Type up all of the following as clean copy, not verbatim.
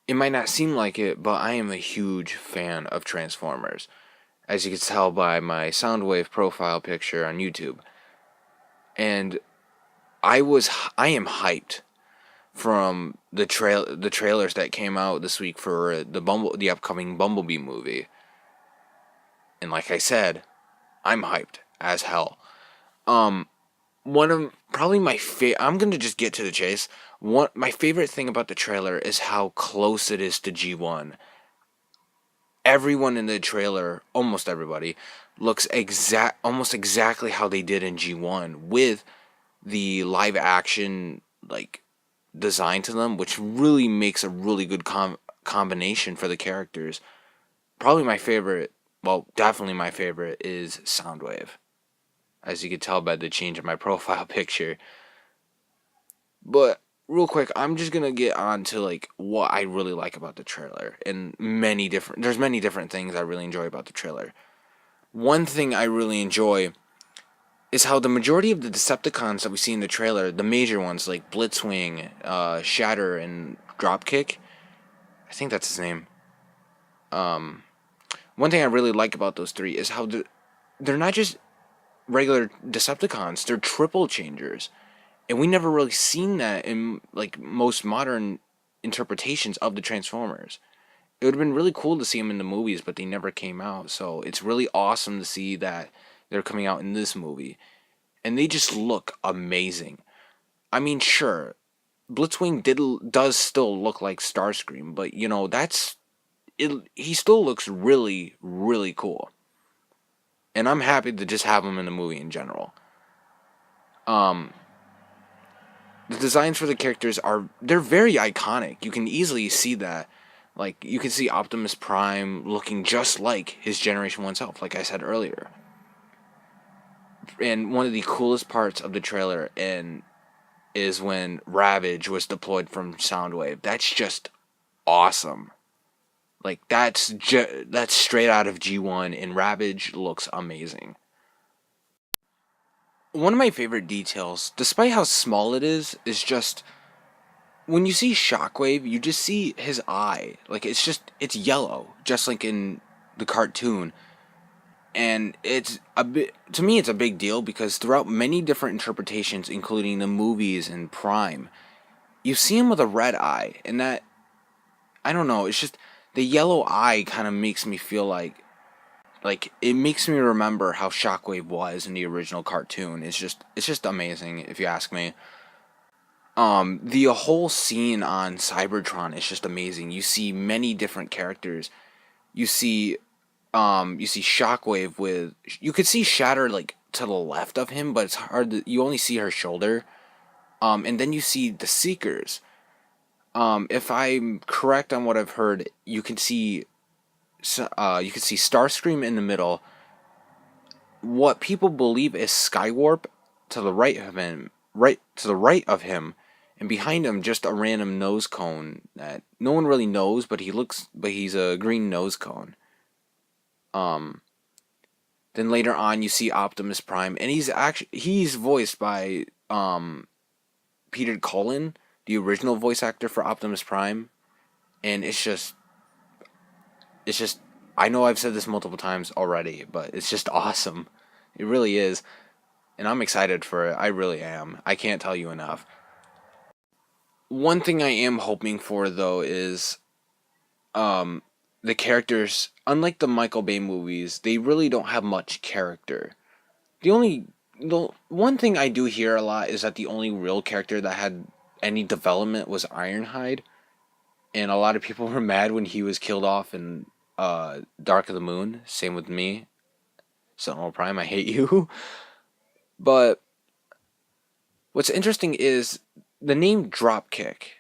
It might not seem like it, but I am a huge fan of Transformers, as you can tell by my Soundwave profile picture on YouTube. And I am hyped from the trailers that came out this week for the upcoming Bumblebee movie. And like I said, I'm hyped as hell. Um, one of probably my favorite. I'm gonna just get to the chase. One my favorite thing about the trailer is how close it is to G1. Everyone in the trailer, almost everybody, looks almost exactly how they did in G1 with the live action like design to them, which really makes a really good combination for the characters. Probably my favorite, well, definitely my favorite is Soundwave, as you can tell by the change in my profile picture. But real quick, I'm just gonna get on to like what I really like about the trailer, and there's many different things I really enjoy about the trailer. One thing I really enjoy is how the majority of the Decepticons that we see in the trailer, the major ones like Blitzwing, Shatter, and Dropkick, I think that's his name. Um, One thing I really like about those three is how they're not just regular Decepticons; they're triple changers, and we never really seen that in like most modern interpretations of the Transformers. It would have been really cool to see them in the movies, but they never came out. So it's really awesome to see that they're coming out in this movie, and they just look amazing. I mean, sure, Blitzwing does still look like Starscream, but that's it. He still looks really really cool, and I'm happy to just have him in the movie in general. Um, the designs for the characters they're very iconic. You can easily see that. Like you can see Optimus Prime looking just like his Generation 1 self, like I said earlier. And one of the coolest parts of the trailer and is when Ravage was deployed from Soundwave. That's just awesome. Like that's straight out of G1, and Ravage looks amazing. One of my favorite details, despite how small it is just when you see Shockwave, you just see his eye. Like it's yellow, just like in the cartoon. And it's a bit to me it's a big deal because throughout many different interpretations, including the movies and Prime, you see him with a red eye, and that I don't know, it's just the yellow eye kind of makes me feel like it makes me remember how Shockwave was in the original cartoon. It's just amazing if you ask me. The whole scene on Cybertron is just amazing. You see many different characters. You see you see Shockwave with you could see Shatter like to the left of him, but it's hard you only see her shoulder. And then you see the Seekers. If I'm correct on what I've heard, you can see Starscream in the middle. What people believe is Skywarp to the right of him, and behind him just a random nose cone that no one really knows, but he's a green nose cone. Um, then later on you see Optimus Prime, and he's voiced by Peter Cullen, the original voice actor for Optimus Prime, and it's just I know I've said this multiple times already, but it's just awesome. It really is. And I'm excited for it. I really am. I can't tell you enough. One thing I am hoping for though is um the characters, unlike the Michael Bay movies, they really don't have much character. The one thing I do hear a lot is that the only real character that had any development was Ironhide, and a lot of people were mad when he was killed off in Dark of the Moon. Same with me. Sentinel Prime, I hate you. But what's interesting is the name Dropkick.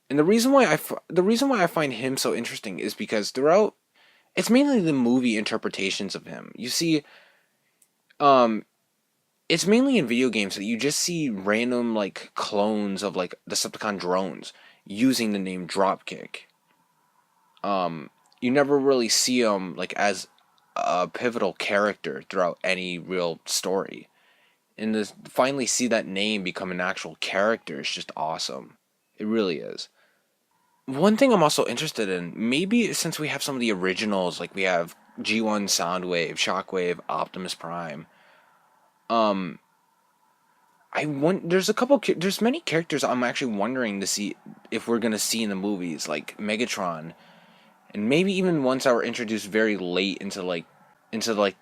And the reason why I find him so interesting is because throughout it's mainly the movie interpretations of him. You see um it's mainly in video games that you just see random like clones of like Decepticon drones using the name Dropkick. Um you never really see him like as a pivotal character throughout any real story. And to finally see that name become an actual character is just awesome. It really is. one thing I'm also interested in, maybe since we have some of the originals, like we have G1 Soundwave, Shockwave, Optimus Prime. Um, I want there's many characters I'm actually wondering to see if we're gonna see in the movies, like Megatron, and maybe even ones that were introduced very late into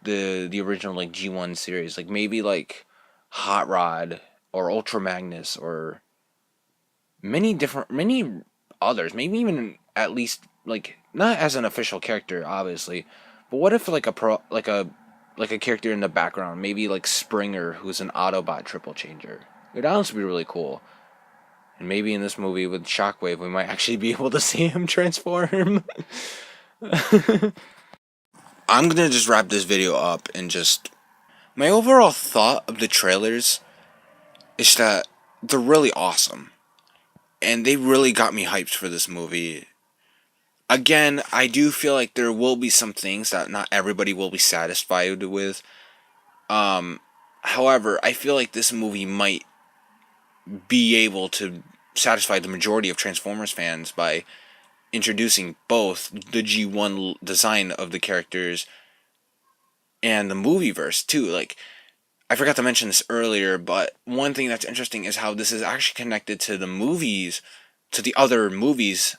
the original like G1 series, like maybe like Hot Rod or Ultra Magnus or many others, maybe even at least like not as an official character, obviously, but what if like a character in the background, maybe like Springer, who's an Autobot triple changer. It'd honestly be really cool. And maybe in this movie with Shockwave, we might actually be able to see him transform. I'm gonna just wrap this video up and just my overall thought of the trailers is that they're really awesome. And they really got me hyped for this movie. Again, I do feel like there will be some things that not everybody will be satisfied with. Um, However, I feel like this movie might be able to satisfy the majority of Transformers fans by introducing both the G1 design of the characters and the movie verse too. Like, I forgot to mention this earlier, but one thing that's interesting is how this is actually connected to the movies, to the other movies,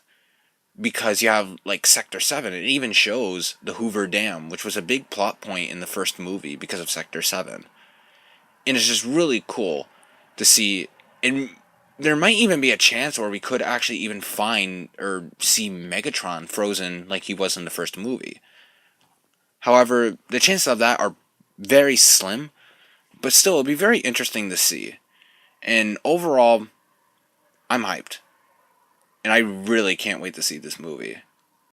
because you have like Sector 7. It even shows the Hoover Dam, which was a big plot point in the first movie because of Sector 7. And it's just really cool to see. And there might even be a chance where we could actually even find or see Megatron frozen like he was in the first movie. However, the chances of that are very slim, but still, it'll be very interesting to see. And overall, I'm hyped. And I really can't wait to see this movie.